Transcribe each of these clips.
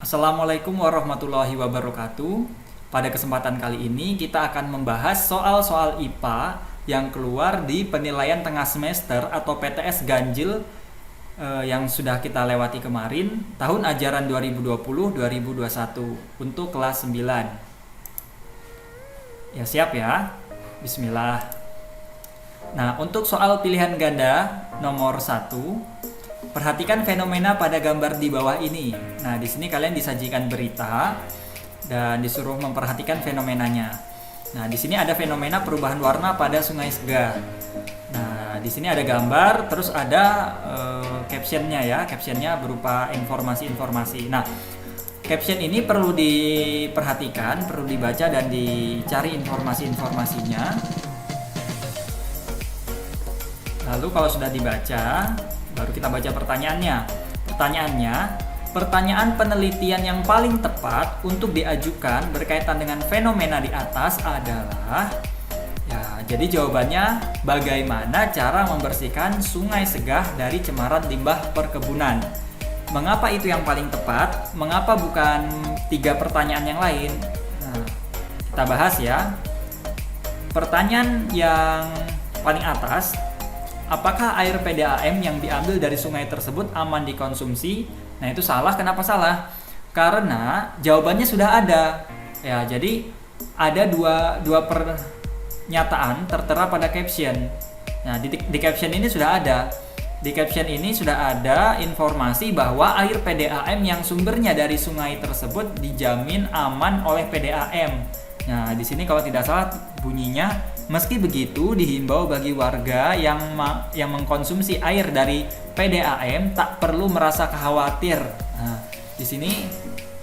Assalamualaikum warahmatullahi wabarakatuh. Pada kesempatan kali ini kita akan membahas soal-soal IPA yang keluar di penilaian tengah semester atau PTS ganjil yang sudah kita lewati kemarin tahun ajaran 2020-2021 untuk kelas 9. Ya, siap ya? Bismillah. Nah, untuk soal pilihan ganda nomor 1, perhatikan fenomena pada gambar di bawah ini. Nah, di sini kalian disajikan berita dan disuruh memperhatikan fenomenanya. Nah, di sini ada fenomena perubahan warna pada Sungai Segah. Nah, di sini ada gambar, terus ada captionnya ya. Captionnya berupa informasi-informasi. Nah, caption ini perlu diperhatikan, perlu dibaca dan dicari informasi-informasinya. Lalu kalau sudah dibaca, baru kita baca pertanyaannya. Pertanyaan penelitian yang paling tepat untuk diajukan berkaitan dengan fenomena di atas adalah, ya, jadi jawabannya bagaimana cara membersihkan Sungai Segah dari cemaran limbah perkebunan. Mengapa itu yang paling tepat? Mengapa bukan 3 pertanyaan yang lain? Nah, kita bahas ya. Pertanyaan yang paling atas, apakah air PDAM yang diambil dari sungai tersebut aman dikonsumsi? Nah, itu salah. Kenapa salah? Karena jawabannya sudah ada. Ya, jadi ada dua pernyataan tertera pada caption. Nah, di caption ini sudah ada. Di caption ini sudah ada informasi bahwa air PDAM yang sumbernya dari sungai tersebut dijamin aman oleh PDAM. Nah, di sini kalau tidak salah bunyinya, meski begitu dihimbau bagi warga yang mengkonsumsi air dari PDAM tak perlu merasa khawatir. Nah, di sini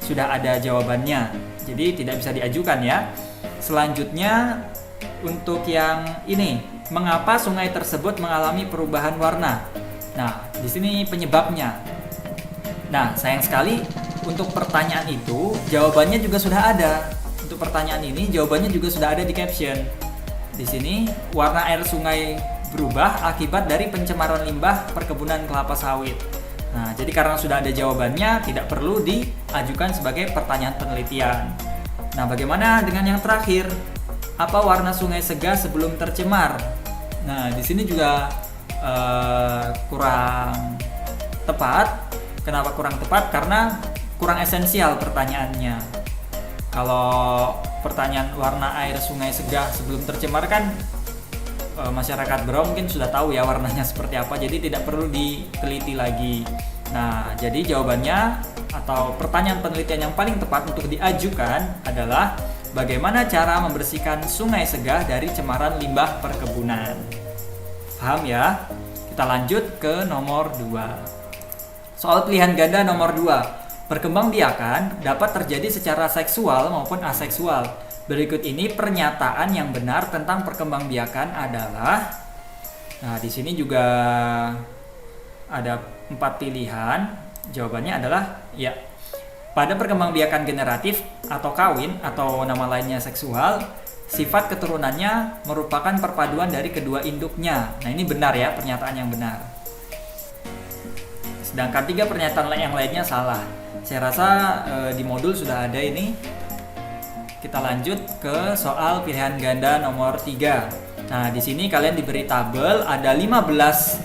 sudah ada jawabannya. Jadi tidak bisa diajukan ya. Selanjutnya untuk yang ini, mengapa sungai tersebut mengalami perubahan warna? Nah, di sini penyebabnya. Nah, sayang sekali untuk pertanyaan itu jawabannya juga sudah ada. Untuk pertanyaan ini jawabannya juga sudah ada di caption. Di sini warna air sungai berubah akibat dari pencemaran limbah perkebunan kelapa sawit. Nah, jadi karena sudah ada jawabannya, tidak perlu diajukan sebagai pertanyaan penelitian. Nah, bagaimana dengan yang terakhir? Apa warna Sungai Segah sebelum tercemar? Nah, di sini juga kurang tepat. Kenapa kurang tepat? Karena kurang esensial pertanyaannya. Kalau pertanyaan warna air Sungai Segah sebelum tercemar kan masyarakat Berau mungkin sudah tahu ya warnanya seperti apa, jadi tidak perlu diteliti lagi. Nah, jadi jawabannya atau pertanyaan penelitian yang paling tepat untuk diajukan adalah bagaimana cara membersihkan Sungai Segah dari cemaran limbah perkebunan. Paham ya? Kita lanjut ke nomor 2. Soal pilihan ganda nomor 2. Perkembangbiakan dapat terjadi secara seksual maupun aseksual. Berikut ini pernyataan yang benar tentang perkembangbiakan adalah. Nah, di sini juga ada 4 pilihan. Jawabannya adalah ya. Pada perkembangbiakan generatif atau kawin atau nama lainnya seksual, sifat keturunannya merupakan perpaduan dari kedua induknya. Nah, ini benar ya, pernyataan yang benar. Sedangkan 3 pernyataan yang lainnya salah. Saya rasa di modul sudah ada ini. Kita lanjut ke soal pilihan ganda nomor 3. Nah, di sini kalian diberi tabel, ada 15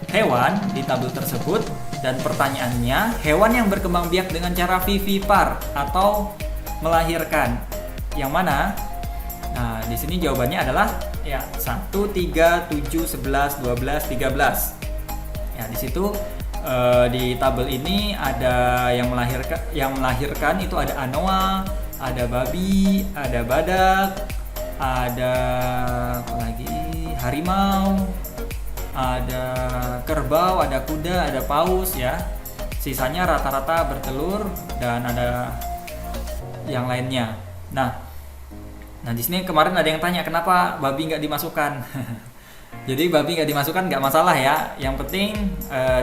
hewan di tabel tersebut dan pertanyaannya, hewan yang berkembang biak dengan cara vivipar atau melahirkan yang mana? Nah, di sini jawabannya adalah ya 1, 3, 7, 11, 12, 13. Ya, di situ di tabel ini ada yang melahirkan itu ada anoa, ada babi, ada badak, ada apa lagi? Harimau, ada kerbau, ada kuda, ada paus ya. Sisanya rata-rata bertelur dan ada yang lainnya. Nah di sini kemarin ada yang tanya kenapa babi nggak dimasukkan. Jadi babi nggak dimasukkan nggak masalah ya. Yang penting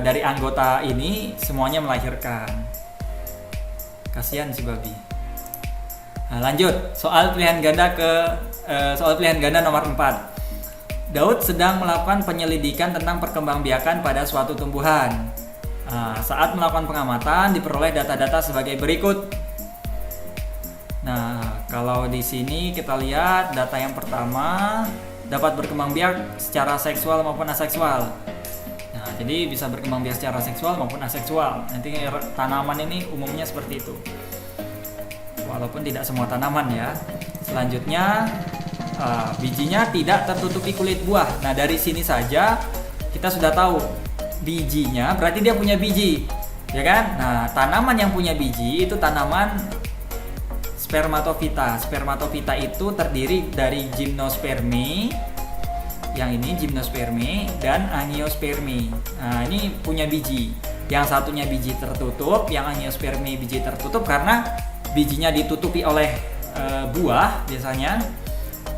dari anggota ini semuanya melahirkan. Kasihan si babi. Nah, lanjut soal pilihan ganda nomor 4. Daud sedang melakukan penyelidikan tentang perkembangbiakan pada suatu tumbuhan. Nah, saat melakukan pengamatan diperoleh data-data sebagai berikut. Nah, kalau di sini kita lihat data yang pertama dapat berkembang biak secara seksual maupun aseksual. Nah, jadi bisa berkembang biak secara seksual maupun aseksual. Nanti tanaman ini umumnya seperti itu. Walaupun tidak semua tanaman ya. Selanjutnya bijinya tidak tertutupi kulit buah. Nah, dari sini saja kita sudah tahu bijinya berarti dia punya biji, ya kan? Nah, tanaman yang punya biji itu tanaman spermatofita. Spermatofita itu terdiri dari gymnosperme, yang ini gymnosperme dan angiosperme. Nah, ini punya biji. Yang satunya biji tertutup, yang angiosperme biji tertutup karena bijinya ditutupi oleh buah biasanya.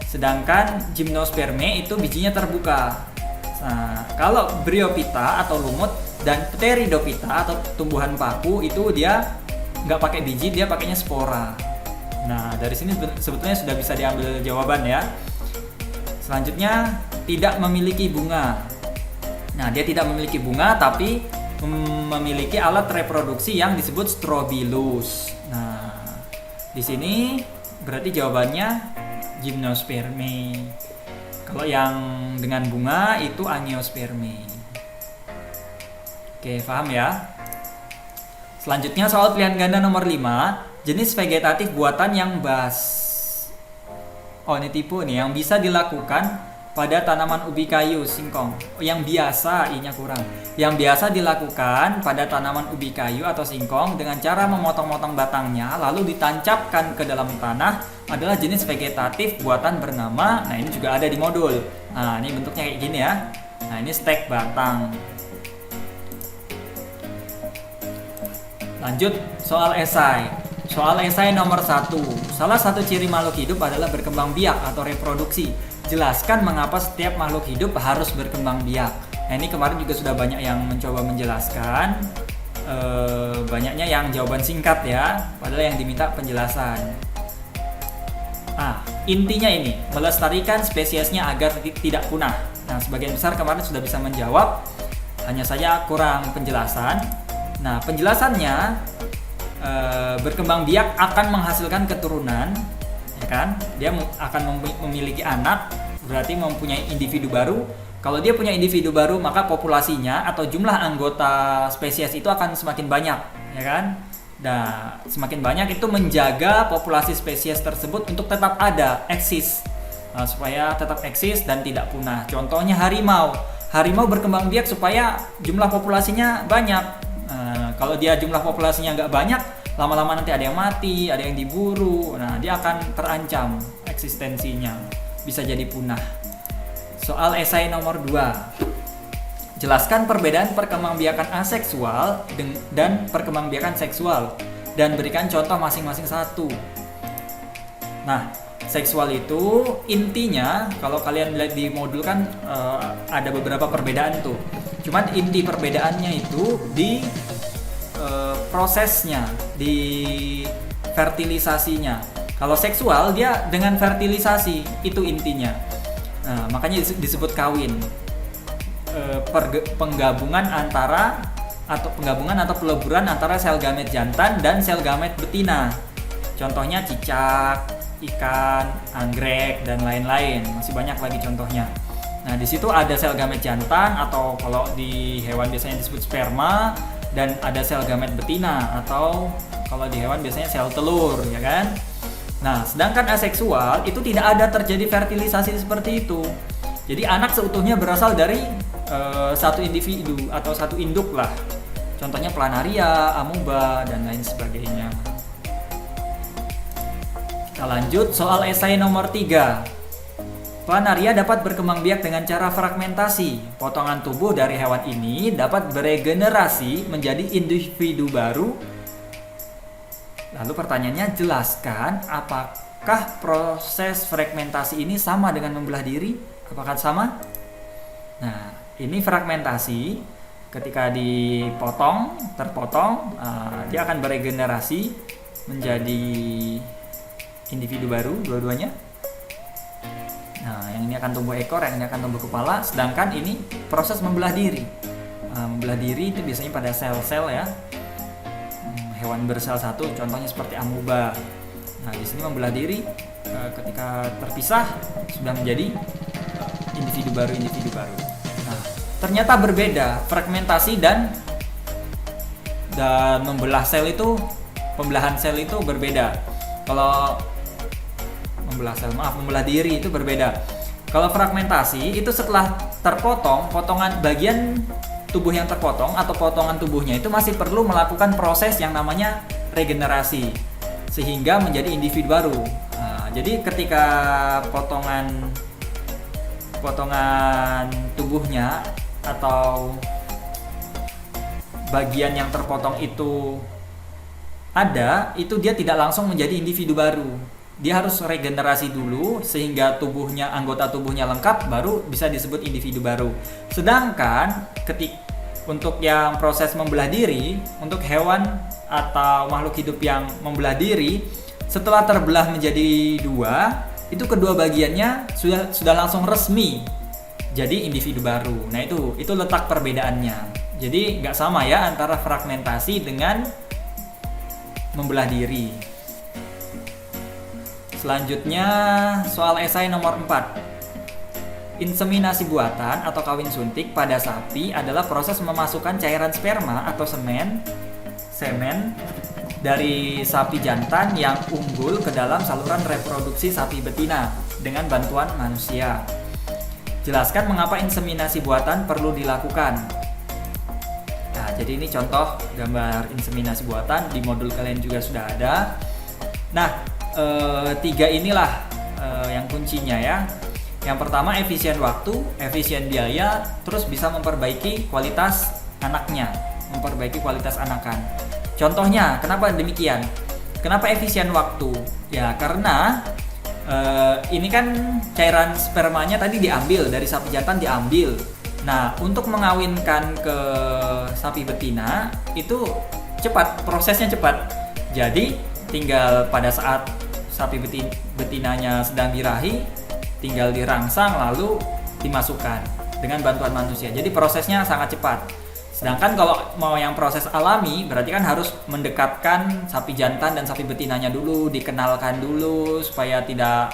Sedangkan gymnosperme itu bijinya terbuka. Nah, kalau bryophyta atau lumut dan pteridophyta atau tumbuhan paku itu dia nggak pakai biji, dia pakainya spora. Nah, dari sini sebetulnya sudah bisa diambil jawaban ya. Selanjutnya, tidak memiliki bunga. Nah, dia tidak memiliki bunga tapi memiliki alat reproduksi yang disebut strobilus. Nah, di sini berarti jawabannya gymnosperme. Kalau yang dengan bunga itu angiosperme. Oke, paham ya? Selanjutnya soal pilihan ganda nomor 5, jenis vegetatif buatan yang oh, ini tipe nih yang bisa dilakukan pada tanaman ubi kayu singkong. Yang biasa, I-nya kurang. Yang biasa dilakukan pada tanaman ubi kayu atau singkong dengan cara memotong-motong batangnya lalu ditancapkan ke dalam tanah adalah jenis vegetatif buatan bernama, nah ini juga ada di modul. Nah, ini bentuknya kayak gini ya. Nah, ini stek batang. Lanjut soal esai. Soal esai nomor 1. Salah satu ciri makhluk hidup adalah berkembang biak atau reproduksi. Jelaskan mengapa setiap makhluk hidup harus berkembang biak. Nah, ini kemarin juga sudah banyak yang mencoba menjelaskan. Banyaknya yang jawaban singkat ya, padahal yang diminta penjelasan. Nah, intinya ini, melestarikan spesiesnya agar tidak punah. Nah, sebagian besar kemarin sudah bisa menjawab, hanya saja kurang penjelasan. Nah, penjelasannya, berkembang biak akan menghasilkan keturunan, ya kan? Dia akan memiliki anak, berarti mempunyai individu baru. Kalau dia punya individu baru, maka populasinya atau jumlah anggota spesies itu akan semakin banyak, ya kan? Nah, semakin banyak itu menjaga populasi spesies tersebut untuk tetap ada, eksis, supaya tetap eksis dan tidak punah. Contohnya harimau. Harimau berkembang biak supaya jumlah populasinya banyak. Kalau dia jumlah populasinya nggak banyak, lama-lama nanti ada yang mati, ada yang diburu. Nah, dia akan terancam eksistensinya, bisa jadi punah. Soal esai nomor 2. Jelaskan perbedaan perkembangbiakan aseksual dan perkembangbiakan seksual dan berikan contoh masing-masing satu. Nah, seksual itu intinya kalau kalian lihat di modul kan ada beberapa perbedaan tuh. Cuman inti perbedaannya itu di prosesnya, di fertilisasinya. Kalau seksual dia dengan fertilisasi, itu intinya. Nah, makanya disebut kawin. Penggabungan atau peleburan antara sel gamet jantan dan sel gamet betina. Contohnya cicak, ikan, anggrek dan lain-lain. Masih banyak lagi contohnya. Nah, di situ ada sel gamet jantan atau kalau di hewan biasanya disebut sperma, dan ada sel gamet betina atau kalau di hewan biasanya sel telur, ya kan? Nah, sedangkan aseksual itu tidak ada terjadi fertilisasi seperti itu. Jadi anak seutuhnya berasal dari satu individu atau satu induk lah. Contohnya planaria, amuba, dan lain sebagainya. Kita lanjut soal esai nomor 3. Planaria dapat berkembang biak dengan cara fragmentasi. Potongan tubuh dari hewan ini dapat beregenerasi menjadi individu baru. Lalu pertanyaannya, jelaskan apakah proses fragmentasi ini sama dengan membelah diri? Apakah sama? Nah, ini fragmentasi, ketika terpotong, dia akan beregenerasi menjadi individu baru dua-duanya. Nah, yang ini akan tumbuh ekor, yang ini akan tumbuh kepala, sedangkan ini proses membelah diri. Membelah diri itu biasanya pada sel-sel ya. Hewan bersel satu, contohnya seperti amoeba. Nah, di sini membelah diri ketika terpisah sudah menjadi individu baru. Nah, ternyata berbeda membelah sel itu berbeda. Kalau membelah diri itu berbeda. Kalau fragmentasi itu setelah terpotong, potongan bagian tubuh yang terpotong atau potongan tubuhnya itu masih perlu melakukan proses yang namanya regenerasi sehingga menjadi individu baru. Nah, jadi ketika potongan tubuhnya atau bagian yang terpotong itu ada, itu dia tidak langsung menjadi individu baru. Dia harus regenerasi dulu sehingga anggota tubuhnya lengkap, baru bisa disebut individu baru. Sedangkan untuk yang proses membelah diri, untuk hewan atau makhluk hidup yang membelah diri, setelah terbelah menjadi dua, itu kedua bagiannya sudah langsung resmi jadi individu baru. Nah, itu letak perbedaannya. Jadi nggak sama ya antara fragmentasi dengan membelah diri. Selanjutnya soal esai nomor 4. Inseminasi buatan atau kawin suntik pada sapi adalah proses memasukkan cairan sperma atau semen dari sapi jantan yang unggul ke dalam saluran reproduksi sapi betina dengan bantuan manusia. Jelaskan mengapa inseminasi buatan perlu dilakukan. Nah, jadi ini contoh gambar inseminasi buatan, di modul kalian juga sudah ada. Nah, 3 inilah yang kuncinya ya. Yang pertama efisien waktu, efisien biaya, terus bisa memperbaiki kualitas anakan. Contohnya, kenapa demikian? Kenapa efisien waktu? Ya karena ini kan cairan spermanya tadi diambil dari sapi jantan diambil. Nah, untuk mengawinkan ke sapi betina itu prosesnya cepat. Jadi tinggal pada saat sapi betinanya sedang birahi, tinggal dirangsang lalu dimasukkan dengan bantuan manusia. Jadi prosesnya sangat cepat. Sedangkan kalau mau yang proses alami, berarti kan harus mendekatkan sapi jantan dan sapi betinanya dulu, dikenalkan dulu supaya tidak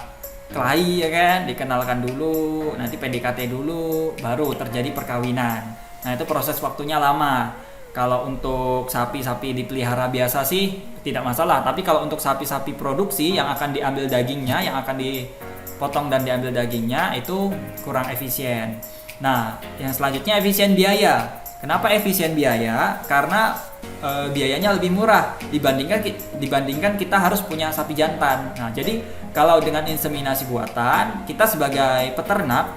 kelahi ya kan, dikenalkan dulu, nanti PDKT dulu, baru terjadi perkawinan. Nah, itu proses waktunya lama. Kalau untuk sapi-sapi dipelihara biasa sih tidak masalah, tapi kalau untuk sapi-sapi produksi yang akan diambil dagingnya, yang akan dipotong dan diambil dagingnya, itu kurang efisien. Nah, yang selanjutnya efisien biaya. Kenapa efisien biaya? Karena biayanya lebih murah dibandingkan kita harus punya sapi jantan. Nah, jadi kalau dengan inseminasi buatan, kita sebagai peternak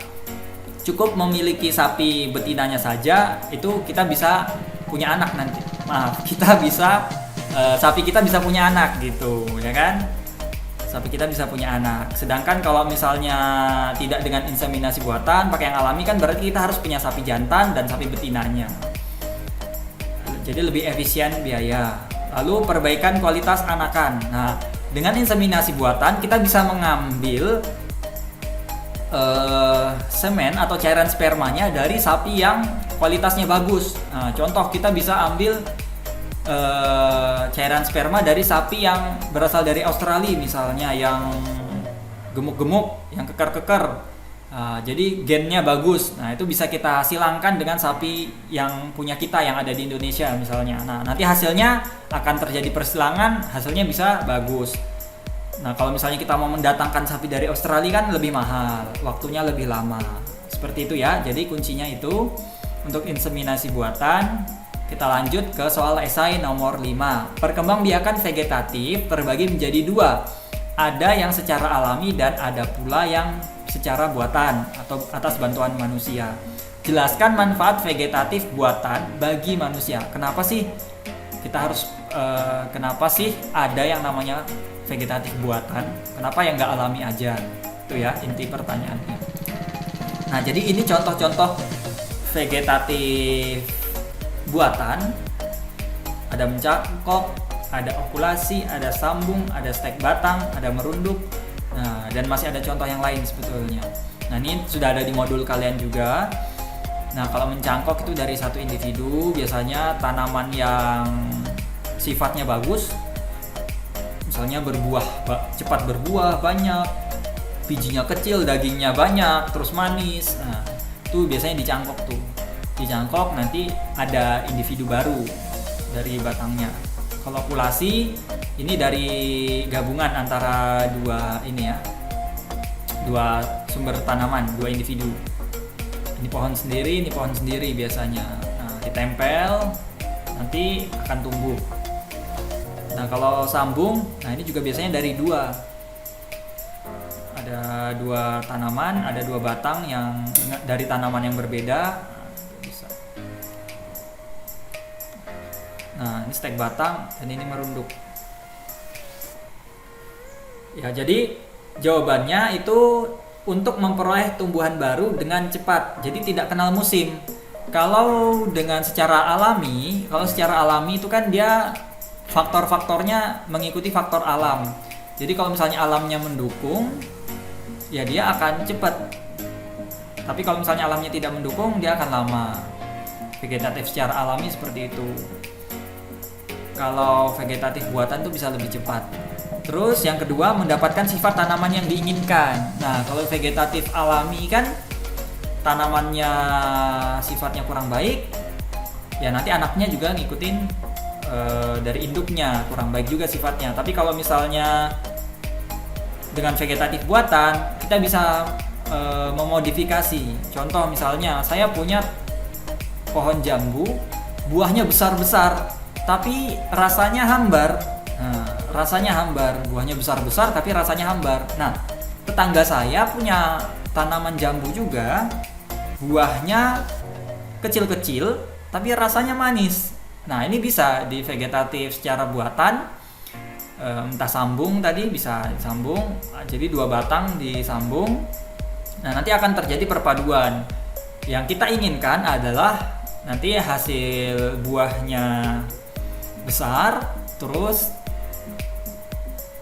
cukup memiliki sapi betinanya saja, itu kita bisa punya anak nanti. Sapi kita bisa punya anak gitu, ya kan? Sapi kita bisa punya anak. Sedangkan kalau misalnya tidak dengan inseminasi buatan, pakai yang alami kan berarti kita harus punya sapi jantan dan sapi betinanya. Jadi lebih efisien biaya. Lalu perbaikan kualitas anakan. Nah, dengan inseminasi buatan kita bisa mengambil semen atau cairan spermanya dari sapi yang kualitasnya bagus. Nah, contoh kita bisa ambil cairan sperma dari sapi yang berasal dari Australia misalnya, yang gemuk-gemuk, yang keker-keker. Jadi gennya bagus. Nah, itu bisa kita silangkan dengan sapi yang punya kita yang ada di Indonesia misalnya. Nah, nanti hasilnya akan terjadi persilangan, hasilnya bisa bagus. Nah, kalau misalnya kita mau mendatangkan sapi dari Australia kan lebih mahal, waktunya lebih lama. Seperti itu ya. Jadi kuncinya itu untuk inseminasi buatan. Kita lanjut ke soal esai nomor 5. Perkembangbiakan vegetatif terbagi menjadi 2. Ada yang secara alami dan ada pula yang secara buatan atau atas bantuan manusia. Jelaskan manfaat vegetatif buatan bagi manusia. Kenapa sih ada yang namanya vegetatif buatan? Kenapa yang nggak alami aja? Itu ya inti pertanyaannya. Nah, jadi ini contoh-contoh vegetatif buatan. Ada mencangkok, ada okulasi, ada sambung, ada stek batang, ada merunduk. Nah, dan masih ada contoh yang lain sebetulnya. Nah, ini sudah ada di modul kalian juga. Nah, kalau mencangkok itu dari satu individu, biasanya tanaman yang sifatnya bagus, misalnya cepat berbuah banyak, bijinya kecil, dagingnya banyak, terus manis. Nah, itu biasanya dicangkok nanti ada individu baru dari batangnya. Kalau kulasi ini dari gabungan antara dua sumber tanaman, dua individu. Ini pohon sendiri biasanya. Nah, ditempel nanti akan tumbuh. Nah, kalau sambung, nah ini juga biasanya dari dua. Ada dua tanaman, ada dua batang yang dari tanaman yang berbeda. Bisa. Nah, ini stek batang dan ini merunduk. Ya, jadi jawabannya itu untuk memperoleh tumbuhan baru dengan cepat. Jadi tidak kenal musim. Kalau secara alami itu kan dia faktor-faktornya mengikuti faktor alam. Jadi kalau misalnya alamnya mendukung, ya dia akan cepat. Tapi kalau misalnya alamnya tidak mendukung, dia akan lama. Vegetatif secara alami seperti itu. Kalau vegetatif buatan tuh bisa lebih cepat. Terus yang kedua, mendapatkan sifat tanaman yang diinginkan. Nah, kalau vegetatif alami kan tanamannya sifatnya kurang baik, ya nanti anaknya juga ngikutin dari induknya, kurang baik juga sifatnya. Tapi kalau misalnya dengan vegetatif buatan, kita bisa memodifikasi. Contoh misalnya, saya punya pohon jambu, buahnya besar-besar, tapi rasanya hambar. Buahnya besar-besar tapi rasanya hambar. Nah, tetangga saya punya tanaman jambu juga, buahnya kecil-kecil tapi rasanya manis. Nah, ini bisa di vegetatif secara buatan, entah sambung tadi bisa disambung, jadi dua batang disambung. Nah, nanti akan terjadi perpaduan. Yang kita inginkan adalah nanti hasil buahnya besar, terus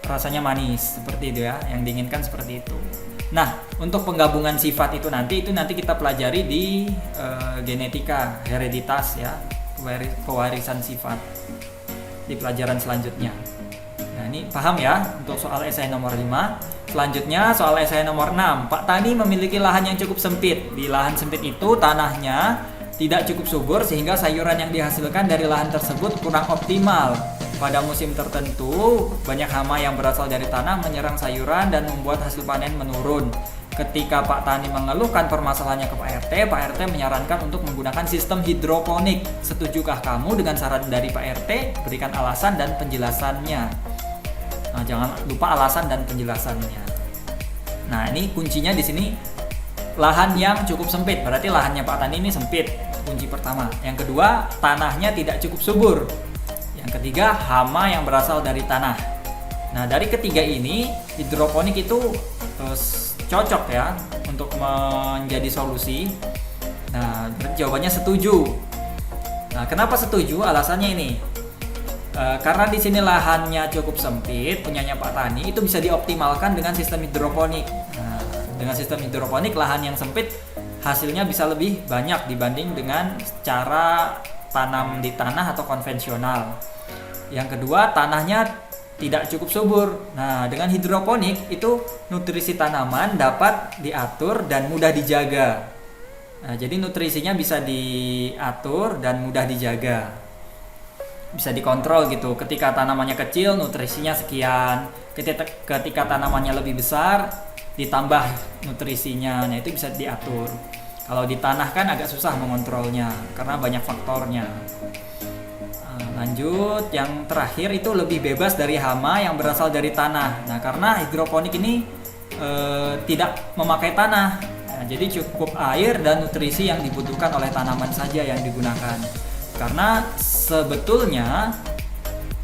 rasanya manis, seperti itu ya, yang diinginkan seperti itu. Nah, untuk penggabungan sifat itu nanti kita pelajari di genetika, hereditas ya, pewarisan sifat di pelajaran selanjutnya. Nah, ini paham ya untuk soal esai nomor 5. Selanjutnya soal esai nomor 6. Pak Tani memiliki lahan yang cukup sempit. Di lahan sempit itu tanahnya tidak cukup subur sehingga sayuran yang dihasilkan dari lahan tersebut kurang optimal. Pada musim tertentu, banyak hama yang berasal dari tanah menyerang sayuran dan membuat hasil panen menurun. Ketika Pak Tani mengeluhkan permasalahannya ke Pak RT menyarankan untuk menggunakan sistem hidroponik. Setujukah kamu dengan saran dari Pak RT? Berikan alasan dan penjelasannya. Nah, jangan lupa alasan dan penjelasannya. Nah, ini kuncinya di sini, lahan yang cukup sempit. Berarti lahannya Pak Tani ini sempit, kunci pertama. Yang kedua, tanahnya tidak cukup subur. Yang ketiga, hama yang berasal dari tanah. Nah, dari ketiga ini, hidroponik itu cocok ya untuk menjadi solusi. Nah, jawabannya setuju. Nah, kenapa setuju? Alasannya ini. Karena di sini lahannya cukup sempit, punyanya Pak Tani, itu bisa dioptimalkan dengan sistem hidroponik. Nah, dengan sistem hidroponik, lahan yang sempit hasilnya bisa lebih banyak dibanding dengan cara tanam di tanah atau konvensional. Yang kedua, tanahnya tidak cukup subur. Nah, dengan hidroponik itu nutrisi tanaman dapat diatur dan mudah dijaga. Nah, jadi nutrisinya bisa diatur dan mudah dijaga. Bisa dikontrol gitu. Ketika tanamannya kecil, nutrisinya sekian. Ketika tanamannya lebih besar, ditambah nutrisinya. Nah, itu bisa diatur. Kalau di tanah kan agak susah mengontrolnya karena banyak faktornya. Lanjut, yang terakhir itu lebih bebas dari hama yang berasal dari tanah. Nah, karena hidroponik ini tidak memakai tanah, nah, jadi cukup air dan nutrisi yang dibutuhkan oleh tanaman saja yang digunakan. Karena sebetulnya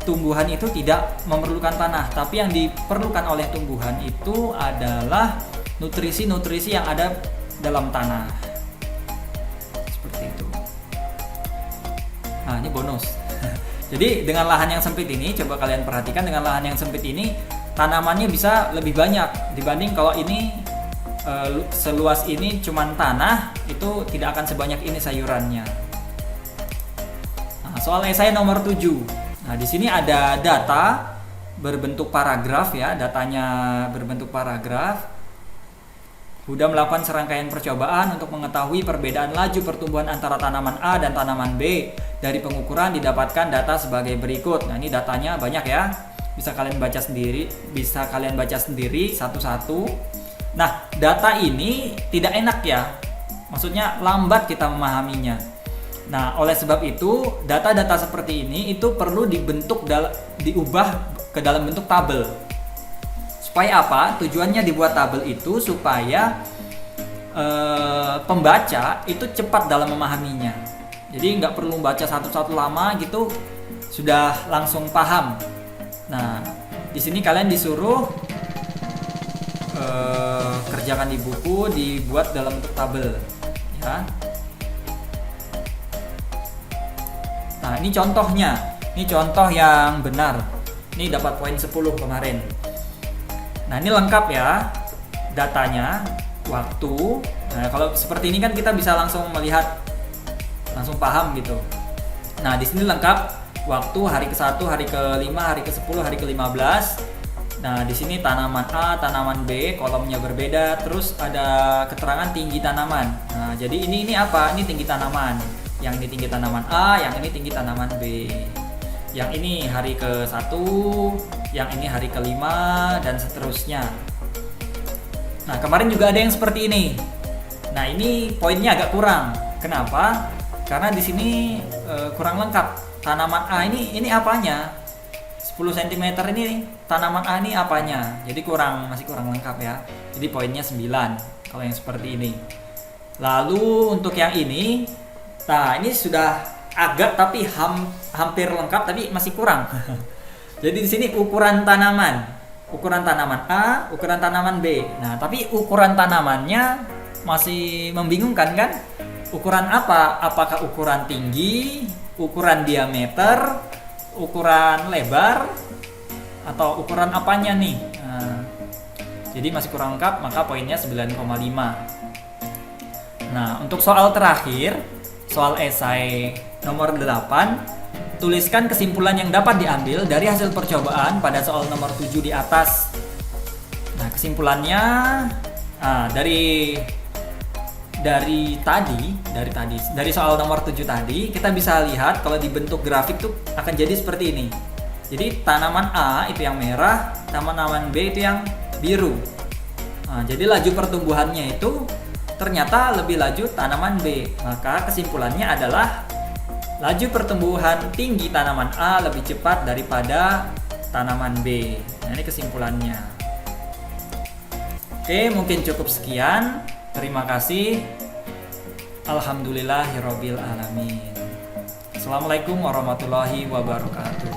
tumbuhan itu tidak memerlukan tanah, tapi yang diperlukan oleh tumbuhan itu adalah nutrisi-nutrisi yang ada dalam tanah. Seperti itu. Nah, ini bonus. Jadi dengan lahan yang sempit ini, coba kalian perhatikan, dengan lahan yang sempit ini tanamannya bisa lebih banyak dibanding kalau ini seluas ini cuman tanah, itu tidak akan sebanyak ini sayurannya. Nah, soal esai nomor 7. Nah, di sini ada data berbentuk paragraf ya, datanya berbentuk paragraf. Huda melakukan serangkaian percobaan untuk mengetahui perbedaan laju pertumbuhan antara tanaman A dan tanaman B. Dari pengukuran didapatkan data sebagai berikut. Nah, ini datanya banyak ya. Bisa kalian baca sendiri satu-satu. Nah, data ini tidak enak ya. Maksudnya lambat kita memahaminya. Nah, oleh sebab itu, data-data seperti ini itu perlu diubah ke dalam bentuk tabel. Supaya apa? Tujuannya dibuat tabel itu supaya pembaca itu cepat dalam memahaminya. Jadi nggak perlu baca satu-satu lama gitu, sudah langsung paham. Nah, di sini kalian disuruh kerjakan di buku, dibuat dalam bentuk tabel, ya. Nah, ini contohnya. Ini contoh yang benar. Ini dapat poin 10 kemarin. Nah, ini lengkap ya datanya, waktu. Nah, kalau seperti ini kan kita bisa langsung melihat, langsung paham gitu. Nah, di sini lengkap waktu, hari ke-1, hari ke-5, hari ke-10, hari ke-15. Nah, di sini tanaman A, tanaman B, kolomnya berbeda, terus ada keterangan tinggi tanaman. Nah, jadi ini apa? Ini tinggi tanaman. Yang ini tinggi tanaman A, yang ini tinggi tanaman B. Yang ini hari ke-1, yang ini hari ke-5, dan seterusnya. Nah, kemarin juga ada yang seperti ini. Nah, ini poinnya agak kurang. Kenapa? Karena di sini kurang lengkap. Tanaman A ini apanya? 10 cm ini tanaman A ini apanya? Jadi masih kurang lengkap ya. Jadi poinnya 9 kalau yang seperti ini. Lalu untuk yang ini, nah ini sudah agak tapi hampir lengkap tapi masih kurang. Jadi di sini ukuran tanaman A, ukuran tanaman B. Nah, tapi ukuran tanamannya masih membingungkan kan? Ukuran apa? Apakah ukuran tinggi, ukuran diameter, ukuran lebar, atau ukuran apanya nih? Nah, jadi masih kurang lengkap, maka poinnya 9,5. Nah, untuk soal terakhir, soal esai nomor 8, tuliskan kesimpulan yang dapat diambil dari hasil percobaan pada soal nomor 7 di atas. Nah, kesimpulannya dari soal nomor 7 tadi, kita bisa lihat kalau dibentuk grafik tuh akan jadi seperti ini. Jadi tanaman A itu yang merah, tanaman B itu yang biru. Nah, jadi laju pertumbuhannya itu ternyata lebih laju tanaman B. Maka kesimpulannya adalah laju pertumbuhan tinggi tanaman A lebih cepat daripada tanaman B. Nah, ini kesimpulannya. Oke, mungkin cukup sekian. Terima kasih. Alhamdulillahirabbil alamin. Assalamualaikum warahmatullahi wabarakatuh.